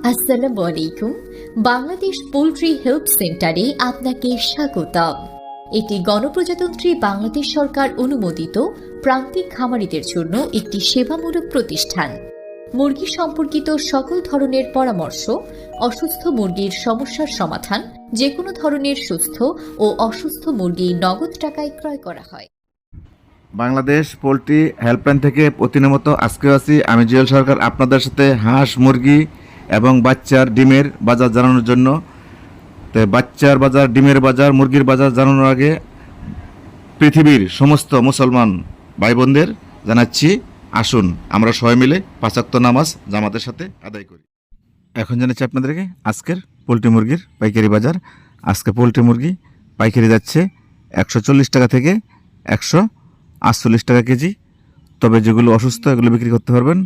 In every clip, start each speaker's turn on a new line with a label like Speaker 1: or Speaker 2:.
Speaker 1: আসসালামু আলাইকুম। Bangladesh poultry help সেন্টারে আপনাকে স্বাগতম। এটি গণপ্রজাতন্ত্রী বাংলাদেশ সরকার অনুমোদিত প্রান্তিক খামারিদের জন্য একটি সেবামূলক প্রতিষ্ঠান। মুরগি সম্পর্কিত সকল ধরনের পরামর্শ, অসুস্থ মুরগির সমস্যার সমাধান, যে কোনো ধরনের সুস্থ ও অসুস্থ মুরগি নগদ টাকায় ক্রয় করা হয়।
Speaker 2: বাংলাদেশ পোলট্রি হেল্পলাইন থেকে প্রতিনিয়ত আজকেও আছি আমি জুয়েল সরকার আপনাদের সাথে হাঁস মুরগি এবং বাচ্চার ডিমের বাজার জানানোর জন্য। তো বাচ্চার বাজার, ডিমের বাজার, মুরগির বাজার জানানোর আগে পৃথিবীর সমস্ত মুসলমান ভাই বোনদের জানাচ্ছি, আসুন আমরা সবাই মিলে 5 ওয়াক্ত নামাজ জামাতের সাথে আদায় করি। এখন জানাচ্ছি আপনাদেরকে আজকের পোলট্রি মুরগির পাইকারি বাজার। আজকে পোলট্রি মুরগি পাইকারি যাচ্ছে 140 টাকা থেকে 148 টাকা কেজি। তবে যেগুলো অসুস্থ এগুলো বিক্রি করতে পারবেন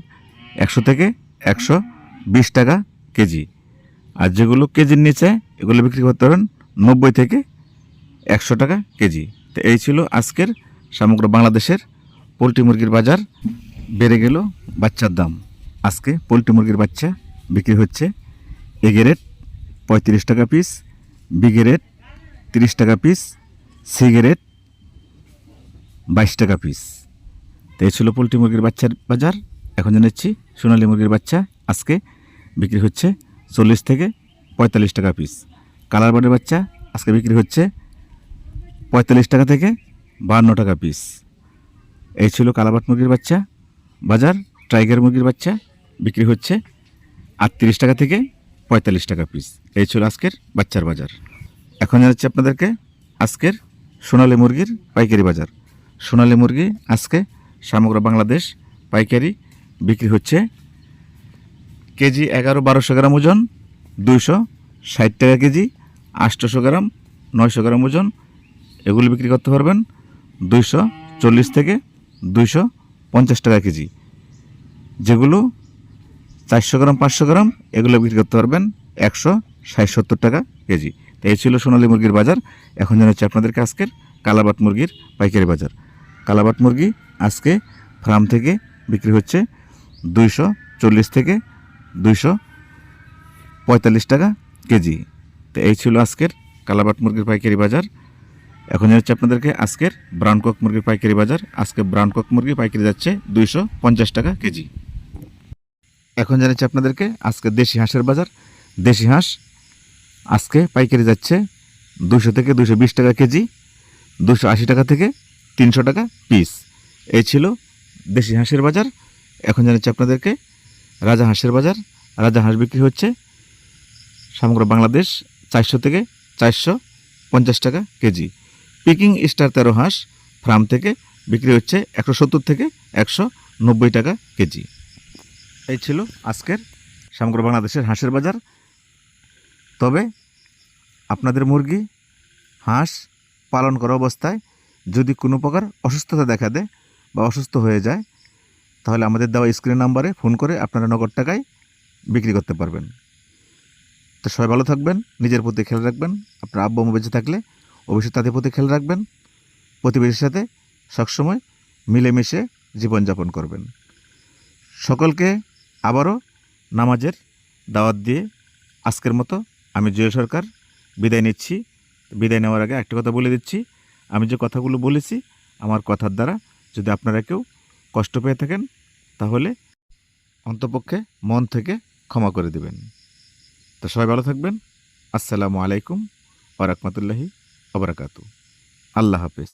Speaker 2: 100 থেকে 120 টাকা কেজি। আর যেগুলো কেজির নিচে এগুলো বিক্রি করতে পারবেন 90 থেকে 100 টাকা কেজি। তো এই ছিল আজকের সমগ্র বাংলাদেশের পোলট্রি মুরগির বাজার। বেড়ে গেল বাচ্চার দাম। আজকে পোলট্রি মুরগির বাচ্চা বিক্রি হচ্ছে এ গ্রেড 35 টাকা পিস, বি গ্রেড 30 টাকা পিস, সি গ্রেড 22 টাকা পিস। তো এই ছিল পোলট্রি মুরগির বাচ্চার বাজার। এখন জানাচ্ছি সোনালী মুরগির বাচ্চা আজকে বিক্রি হচ্ছে 40 থেকে 45 টাকা পিস। কালার বার্ডের বাচ্চা আজকে বিক্রি হচ্ছে 45 টাকা থেকে 52 টাকা পিস। এই ছিল কালাবাট মুরগির বাচ্চা বাজার। টাইগার মুরগির বাচ্চা বিক্রি হচ্ছে 38 টাকা থেকে 45 টাকা পিস। এই ছিল আজকের বাচ্চার বাজার। এখন জানাচ্ছি আপনাদেরকে আজকের সোনালী মুরগির পাইকারি বাজার। সোনালী মুরগি আজকে সমগ্র বাংলাদেশ পাইকারি বিক্রি হচ্ছে কেজি 11-1200 গ্রাম ওজন 260 টাকা কেজি, 800 গ্রাম 900 গ্রাম ওজন এগুলো বিক্রি করতে পারবেন 240 থেকে 250 টাকা কেজি। যেগুলো 400 গ্রাম 500 গ্রাম এগুলো বিক্রি করতে পারবেন 160-70 টাকা কেজি। তো এই ছিল সোনালী মুরগির বাজার। এখন জানাচ্ছি আপনাদেরকে আজকের কালাবাট মুরগির পাইকারি বাজার। কালাবাট মুরগি আজকে ফার্ম থেকে বিক্রি হচ্ছে 240 থেকে 245 টাকা কেজি। তো এই ছিল আজকের কালাবাট মুরগির পাইকারি বাজার। এখন জানাচ্ছি আপনাদেরকে আজকের ব্রাউন কক মুরগির পাইকারি বাজার। আজকে ব্রাউন কক মুরগি পাইকারি যাচ্ছে 250 টাকা কেজি। এখন জানাচ্ছি আপনাদেরকে আজকে দেশি হাঁসের বাজার। দেশি হাঁস আজকে পাইকারি যাচ্ছে 200 থেকে 220 টাকা কেজি, 280 টাকা থেকে 300 টাকা পিস। এই ছিল দেশি হাঁসের বাজার। এখন জানাচ্ছি আপনাদেরকে রাজা হাঁসের বাজার। রাজা হাঁস বিক্রি হচ্ছে সমগ্র বাংলাদেশ 400 থেকে 450 টাকা কেজি। পিকিং স্টার 13 হাঁস ফার্ম থেকে বিক্রি হচ্ছে 170 থেকে 190 টাকা কেজি। এই ছিল আজকের সমগ্র বাংলাদেশের হাঁসের বাজার। তবে আপনাদের মুরগি হাঁস পালন করা অবস্থায় যদি কোনো প্রকার অসুস্থতা দেখা দেয় বা অসুস্থ হয়ে যায় তাহলে আমাদের দেওয়া স্ক্রিন নাম্বারে ফোন করে আপনারা নগদ টাকায় বিক্রি করতে পারবেন। তো সবাই ভালো থাকবেন, নিজের প্রতি খেয়াল রাখবেন। আপনার আব্বু আম্মু বেঁচে থাকলে অবশ্যই তাদের প্রতি খেয়াল রাখবেন। প্রতিবেশীর সাথে সবসময় মিলেমিশে জীবনযাপন করবেন। সকলকে আবারও নামাজের দাওয়াত দিয়ে আজকের মতো আমি জুয়েল সরকার বিদায় নিচ্ছি। বিদায় নেওয়ার আগে একটা কথা বলে দিচ্ছি, আমি যে কথাগুলো বলেছি আমার কথার দ্বারা যদি আপনারা কেউ কষ্ট পেয়ে থাকেন তাহলে অন্তপক্ষে মন থেকে ক্ষমা করে দেবেন। তো সবাই ভালো থাকবেন। আসসালামু আলাইকুম ওয়া রাহমাতুল্লাহি ওয়া বারাকাতুহু। আল্লাহ হাফেজ।